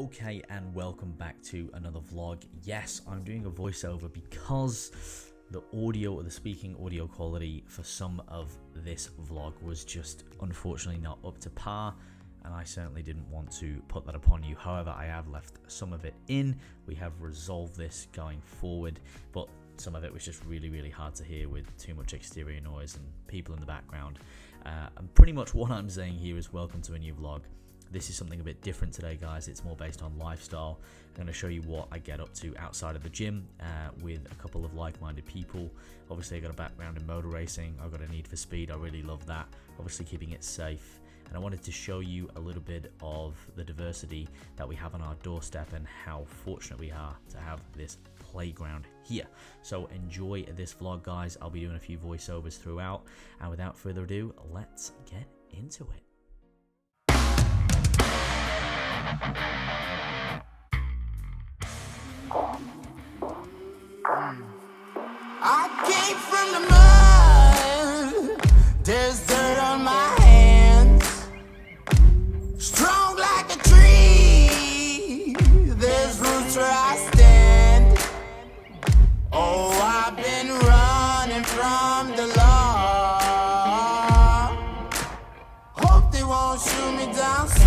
Okay, and welcome back to another vlog. Yes, I'm doing a voiceover because the audio or the speaking audio quality for some of this vlog was just unfortunately not up to par, and I certainly didn't want to put that upon you. However, I have left some of it in. We have resolved this going forward, but some of it was just really hard to hear with too much exterior noise and people in the background. And pretty much what I'm saying here is welcome to a new vlog. This is something a bit different today, guys. It's more based on lifestyle. I'm going to show you what I get up to outside of the gym with a couple of like-minded people. Obviously, I got a background in motor racing. I've got a need for speed. I really love that. Obviously, keeping it safe. And I wanted to show you a little bit of the diversity that we have on our doorstep and how fortunate we are to have this playground here. So enjoy this vlog, guys. I'll be doing a few voiceovers throughout. And without further ado, let's get into it. I came from the mud, there's dirt on my hands. Strong like a tree, there's roots where I stand. Oh, I've been running from the law. Hope they won't shoot me down soon.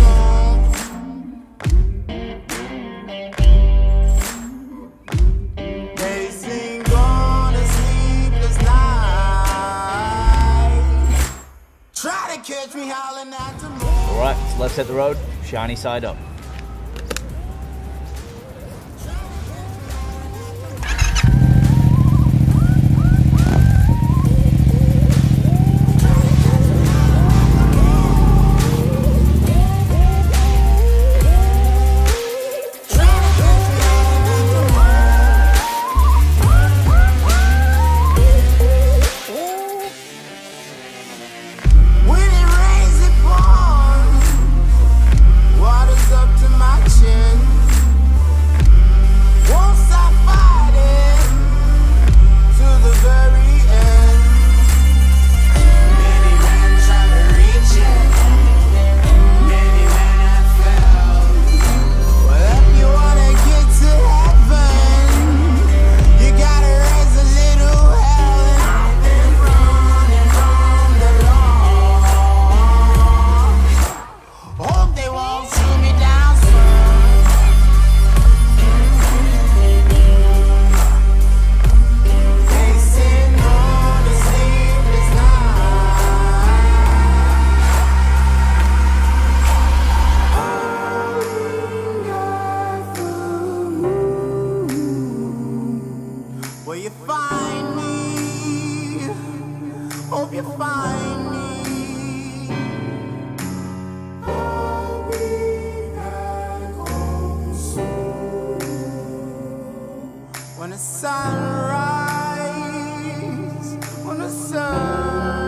Catch me howling at the moon. All right, so let's hit the road, shiny side up. Will you find me? Hope you find me. I'll be back home soon. When the sunrise, when the sun.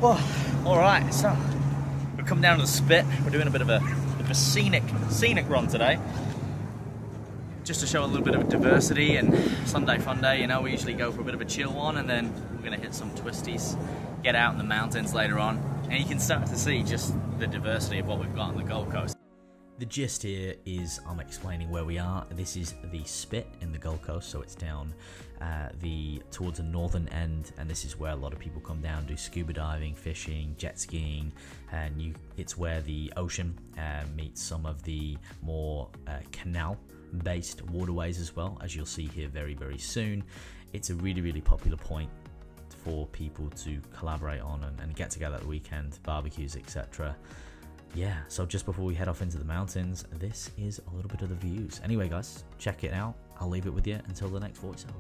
Well, all right, so we've come down to the spit. We're doing a bit of a scenic run today, just to show a little bit of diversity. And Sunday fun day, you know, we usually go for a bit of a chill one, and then we're gonna hit some twisties, get out in the mountains later on, and you can start to see just the diversity of what we've got on the Gold Coast. The gist here is I'm explaining where we are. This is the Spit in the Gold Coast, so it's down towards the northern end, and this is where a lot of people come down, do scuba diving, fishing, jet skiing, and it's where the ocean meets some of the more canal based waterways as well, as you'll see here very, very soon. It's a really, really popular point for people to collaborate on and get together at the weekend, barbecues, etc. Yeah, so just before we head off into the mountains, this is a little bit of the views. Anyway, guys, check it out. I'll leave it with you until the next voiceover.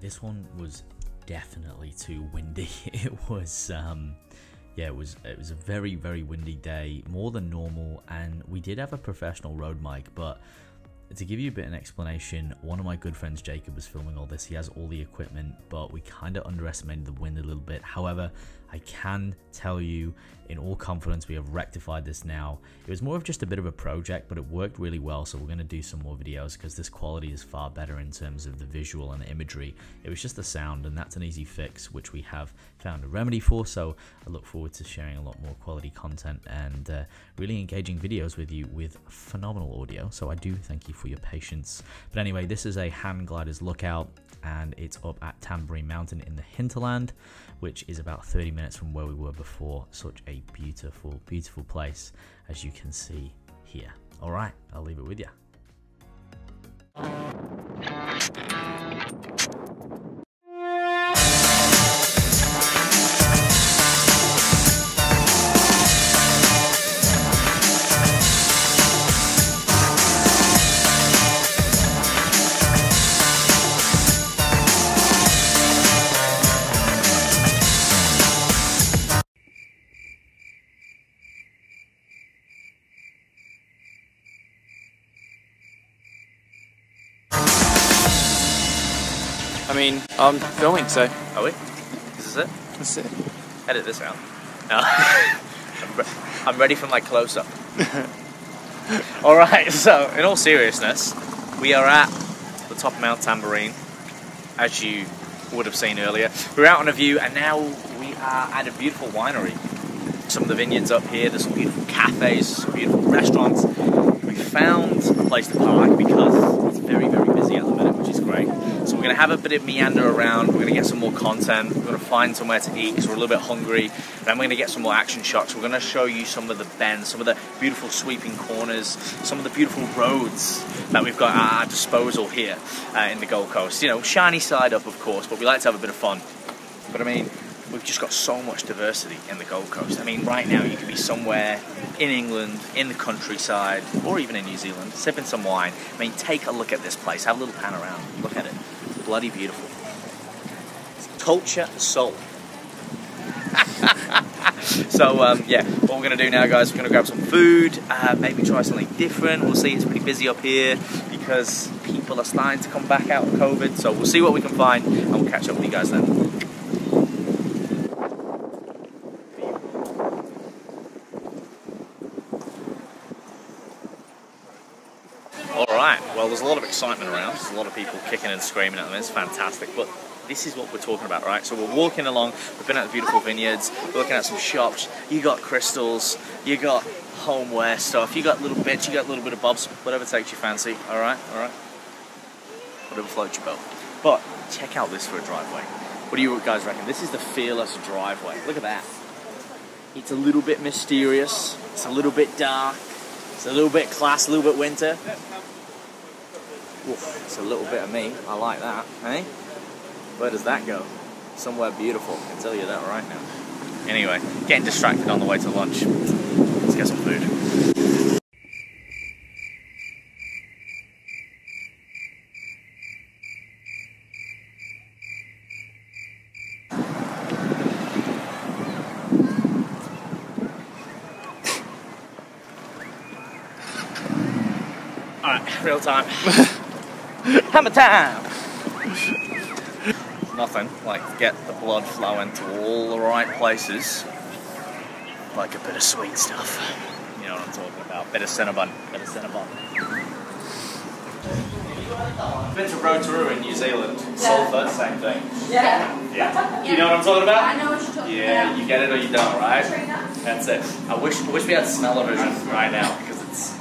This one was definitely too windy. It was yeah, it was a very, very windy day, more than normal, and we did have a professional road mic, but to give you a bit of an explanation, one of my good friends, Jacob, was filming all this. He has all the equipment, but we kind of underestimated the wind a little bit. However, I can tell you in all confidence we have rectified this now. It was more of just a bit of a project, but it worked really well, so we're going to do some more videos because this quality is far better in terms of the visual and the imagery. It was just the sound, and that's an easy fix, which we have found a remedy for, so I look forward to sharing a lot more quality content and really engaging videos with you with phenomenal audio, so I do thank you for your patience. But anyway, this is a Hand Gliders lookout, and it's up at Tambourine Mountain in the hinterland, which is about 30 minutes from where we were before. Such a beautiful, beautiful place, as you can see here. All right, I'll leave it with you. I mean, I'm filming, so. Are we? This is it? That's it. Edit this out. No. I'm ready for my close-up. Alright, so in all seriousness, we are at the top of Mount Tambourine, as you would have seen earlier. We're out on a view, and now we are at a beautiful winery. Some of the vineyards up here, there's some beautiful cafes, some beautiful restaurants. We found a place to park because it's very, very busy at the minute, which is great. So we're going to have a bit of meander around, we're going to get some more content, we're going to find somewhere to eat because we're a little bit hungry, then we're going to get some more action shots. We're going to show you some of the bends, some of the beautiful sweeping corners, some of the beautiful roads that we've got at our disposal here in the Gold Coast. You know, shiny side up, of course, but we like to have a bit of fun. But I mean, we've just got so much diversity in the Gold Coast. I mean, right now you could be somewhere in England, in the countryside, or even in New Zealand, sipping some wine. I mean, take a look at this place. Have a little pan around. Look at it. Bloody beautiful. Culture soul. So, yeah, what we're going to do now, guys, we're going to grab some food, maybe try something different. We'll see, it's pretty busy up here. You because people are starting to come back out of COVID. So we'll see what we can find, and we'll catch up with you guys then. Alright, well there's a lot of excitement around, there's a lot of people kicking and screaming at them, it's fantastic, but this is what we're talking about, right? So we're walking along, we've been at the beautiful vineyards, we're looking at some shops, you got crystals, you got homeware stuff, you got little bits, you got a little bit of bobs, whatever takes your fancy, alright? Whatever floats your boat. But check out this for a driveway. What do you guys reckon? This is the Fearless driveway, look at that. It's a little bit mysterious, it's a little bit dark, it's a little bit class, a little bit winter. Oof, it's a little bit of me. I like that, eh? Where does that go? Somewhere beautiful, I can tell you that right now. Anyway, getting distracted on the way to lunch. Let's get some food. Alright, real time. Hammer time! Nothing like get the blood flowing to all the right places, like a bit of sweet stuff. You know what I'm talking about? Bit of cinnamon. Been to Rotorua in New Zealand. Salford, same thing. Yeah. You know what I'm talking about? I know what you're talking about. Yeah, you get it or you don't, right? That's it. I wish we had smell-o-vision right now because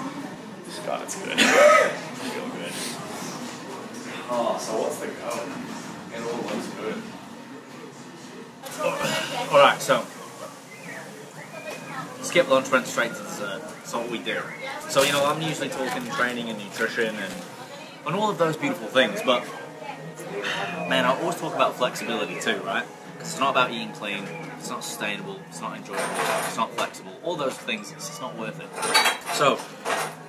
God, it's good. Real good. Oh, so what's the go? It all looks good. Alright, so skip lunch, went straight to dessert. That's what we do. So, you know, I'm usually talking training and nutrition and all of those beautiful things, but man, I always talk about flexibility too, right? Because it's not about eating clean, it's not sustainable, it's not enjoyable, it's not flexible. All those things, it's just not worth it. So,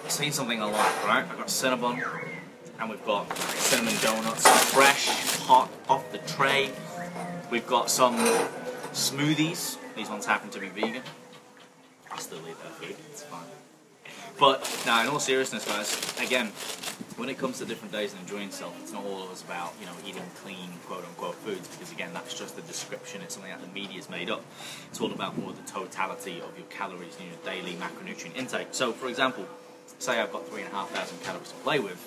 seen something I like, right? I've got cinnamon, and we've got cinnamon donuts, fresh, hot, off the tray. We've got some smoothies. These ones happen to be vegan. I'll still eat that food, it's fine. But, now, in all seriousness, guys, again, when it comes to different days and enjoying yourself, it's not all always about, you know, eating clean, quote-unquote, foods, because, again, that's just a description. It's something that the media's made up. It's all about more the totality of your calories and your daily macronutrient intake. So, for example, say I've got 3,500 calories to play with,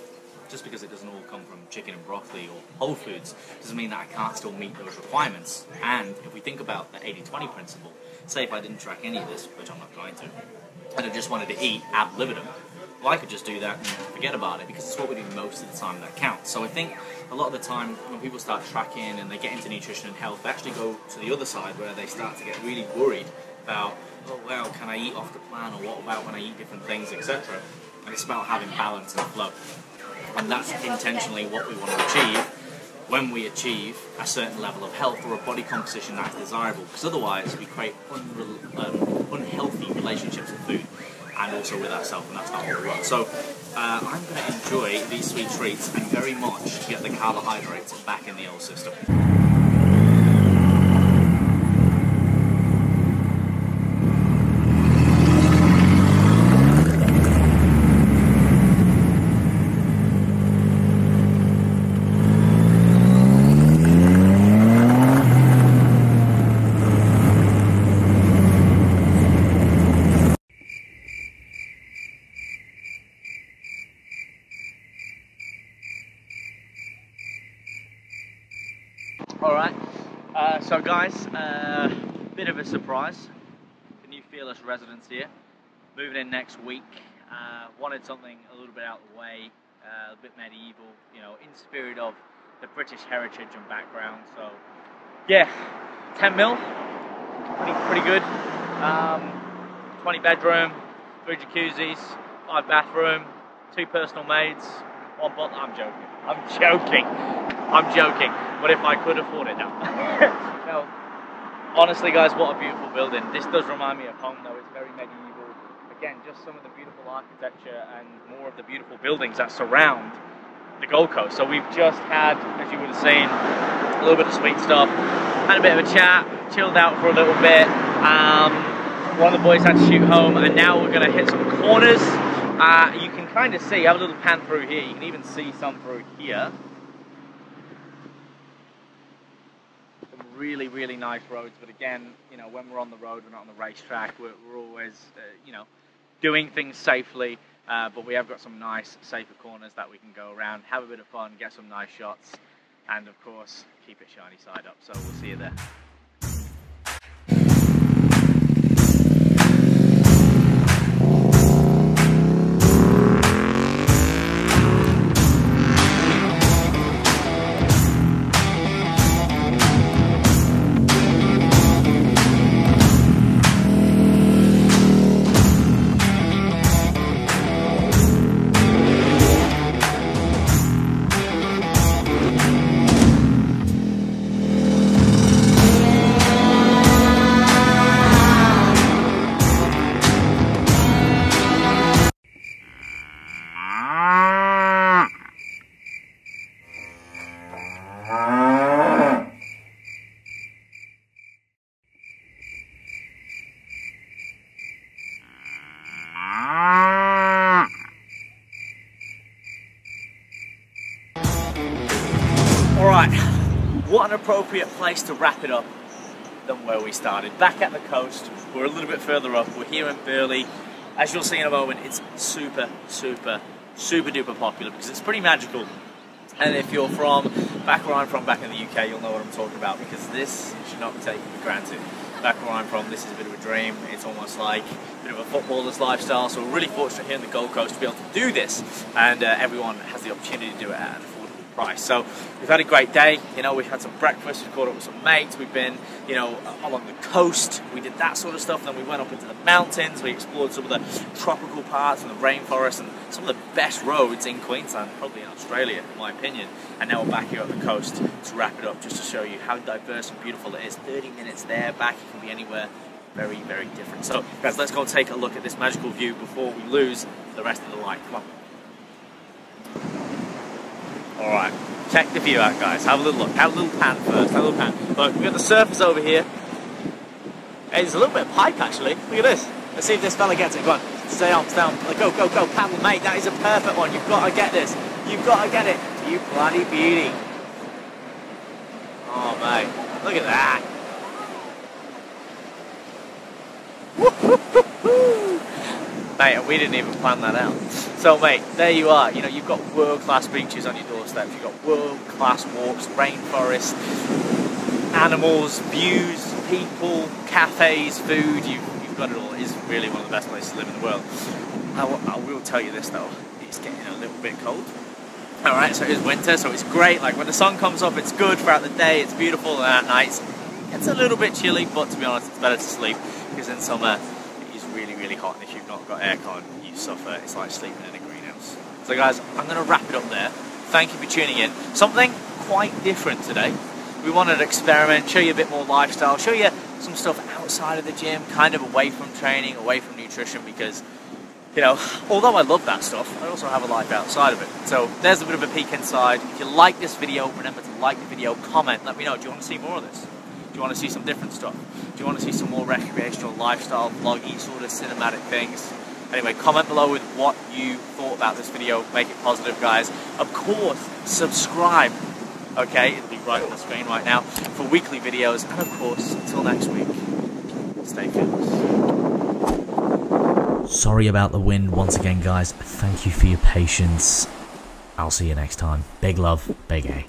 just because it doesn't all come from chicken and broccoli or whole foods, doesn't mean that I can't still meet those requirements. And if we think about the 80-20 principle, say if I didn't track any of this, which I'm not going to, and I just wanted to eat ad libitum, well, I could just do that and forget about it, because it's what we do most of the time that counts. So I think a lot of the time when people start tracking and they get into nutrition and health, they actually go to the other side where they start to get really worried about, oh well, can I eat off the plan, or what about when I eat different things, etc. And it's about having balance and flow. And that's intentionally what we want to achieve when we achieve a certain level of health or a body composition that's desirable, because otherwise we create unhealthy relationships with food and also with ourselves, and that's not what we want. So I'm going to enjoy these sweet treats and very much get the carbohydrates back in the old system. Alright, so guys, bit of a surprise. The new Fearless residents here, moving in next week. Wanted something a little bit out of the way, a bit medieval, you know, in spirit of the British heritage and background. So yeah, 10 mil, pretty good. 20 bedroom, 3 jacuzzis, 5 bathroom, 2 personal maids, 1 butler. I'm joking, but if I could afford it, no. No, honestly guys, what a beautiful building. This does remind me of home though, it's very medieval. Again, just some of the beautiful architecture and more of the beautiful buildings that surround the Gold Coast. So we've just had, as you would have seen, a little bit of sweet stuff, had a bit of a chat, chilled out for a little bit. One of the boys had to shoot home, and now we're going to hit some corners. You can kind of see, have a little pan through here, you can even see some through here. Some really, really nice roads, but again, you know, when we're on the road, we're not on the racetrack, we're always, you know, doing things safely, but we have got some nice, safer corners that we can go around, have a bit of fun, get some nice shots, and of course, keep it shiny side up. So we'll see you there. Alright, what an appropriate place to wrap it up than where we started. Back at the coast, we're a little bit further up, we're here in Burley. As you'll see in a moment, it's super, super, super duper popular because it's pretty magical. And if you're from back where I'm from, back in the UK, you'll know what I'm talking about because this should not be taken for granted. Back where I'm from, this is a bit of a dream. It's almost like a bit of a footballer's lifestyle, so we're really fortunate here in the Gold Coast to be able to do this, and everyone has the opportunity to do it at an affordable price. So we've had a great day, you know, we've had some breakfast, we've caught up with some mates, we've been, you know, along the coast, we did that sort of stuff, then we went up into the mountains, we explored some of the tropical parts and the rainforest and some of the best roads in Queensland, probably in Australia in my opinion, and now we're back here at the coast to wrap it up just to show you how diverse and beautiful it is. 30 minutes there, back, you can be anywhere. Very, very different. So guys, let's go and take a look at this magical view before we lose the rest of the light. Come on. Alright, check the view out guys, have a little look, have a little pan first, have a little pan. Look, we've got the surface over here. Hey, there's a little bit of pipe actually, look at this. Let's see if this fella gets it, go on, stay on, go, go, go, paddle mate, that is a perfect one, you've got to get this, you've got to get it, you bloody beauty. Oh mate, look at that. Mate, we didn't even plan that out. So mate, there you are, you know, you've got world-class beaches on your doorstep, you've got world-class walks, rainforest, animals, views, people, cafes, food, you've got it all. It is really one of the best places to live in the world. I will tell you this though, it's getting a little bit cold. Alright, so it is winter, so it's great, like when the sun comes up it's good throughout the day, it's beautiful, and at night it's a little bit chilly, but to be honest it's better to sleep, because in summer it is really, really hot, and if you've not got aircon, you suffer. It's like sleeping in a greenhouse. So guys, I'm going to wrap it up there. Thank you for tuning in. Something quite different today. We wanted to experiment, show you a bit more lifestyle, show you some stuff outside of the gym, kind of away from training, away from nutrition, because, you know, although I love that stuff, I also have a life outside of it. So there's a bit of a peek inside. If you like this video, remember to like the video, comment, let me know, do you want to see more of this? Do you want to see some different stuff? Do you want to see some more recreational lifestyle, vloggy, sort of cinematic things? Anyway, comment below with what you thought about this video. Make it positive, guys. Of course, subscribe. Okay, it'll be right on the screen right now for weekly videos. And of course, until next week, stay fearless. Sorry about the wind once again, guys. Thank you for your patience. I'll see you next time. Big love, big A.